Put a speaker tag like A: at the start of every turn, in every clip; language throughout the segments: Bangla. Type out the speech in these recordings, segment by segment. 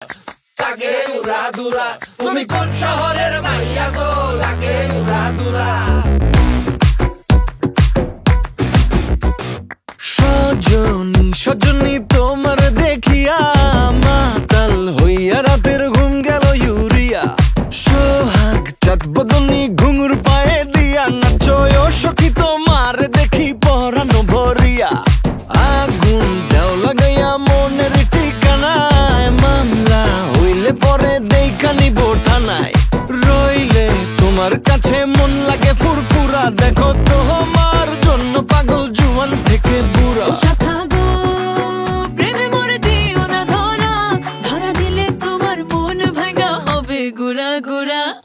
A: লাগে উড়াদুরা তুমি কোন শহরের মাইয়া গো লাগে উড়াদুরা
B: সজনী সজনী তোমার দেখিয়া মাতাল হইয়া রাতের ঘুম গেল ইউরিয়া সোহাগ চাঁদ বদনী ঘুঙুর পায়ে দিয়া নাচয় সখী তোমার দেখি পরানো ভরিয়া আগুন দেও লাগাইয়া মনের ঠিকানায় মামলা হইলে পরে দেখা নিব থানায় রইলে তোমার কাছে মন লাগে ফুরফুরা দেখো তোমার জন্য পাগল জুয়ান থেকে বুড়া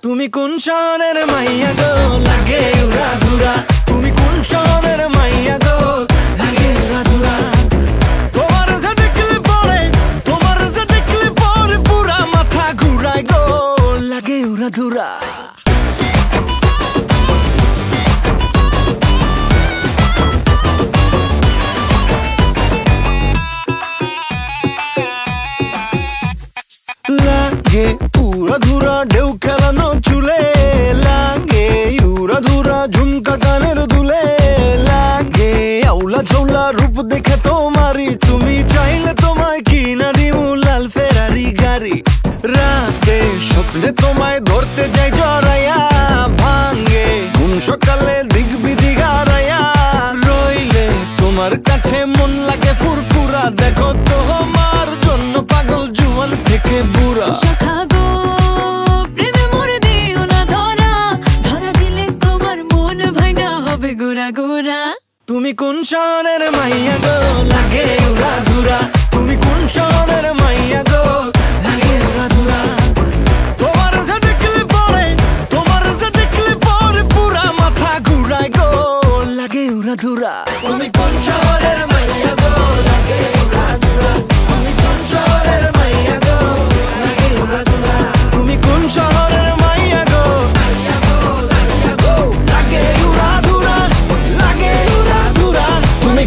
B: তুমি কোন শহরের মাইয়া গো লাগে উড়াধুরা তুমি কোন শহরের মাইয়া গো লাগে উড়াধুরা তোমার যে দেখলে পরে পুরা মাথা ঘুরায় গো লাগে উড়াধুরা লাগে উড়াধুরা ঢেউ খেলানো চুলে লাগে উড়াধুরা ঝুমকা কানের দুলে লাগে আউলা ঝৌলা রূপ দেখে তোমারি তুমি চাইলে তোমায় কিনা দিমু লাল ফেরারি গাড়ি রাতে স্বপ্নে তোমায় ধরতে যাই জড়াইয়া ভাঙ্গে কোন সকালে দিক বিধি গারাইয়া রইলে তোমার কাছে মন লাগে ফুরফুরা দেখো তোমার জন্য পাগল জুয়ান থেকে বুড়া তুমি কোন শহরের মাইয়া গো লাগে উড়াধুরা তুমি কোন শহরের মাইয়া গো লাগে উড়াধুরা তোমার যে দেখলে পরে পুরা মাথা ঘুরায় গো লাগে উড়াধুরা
A: তুমি কোন শহরের মাইয়া গো লাগে উড়াদুরা তুমি কোন শহরের মাইয়া গো লাগে উড়াদুরা
B: তুমি কোন শহরের মাইয়া গো লাগে উড়াধুরা লাগে উড়াধুরা তুমি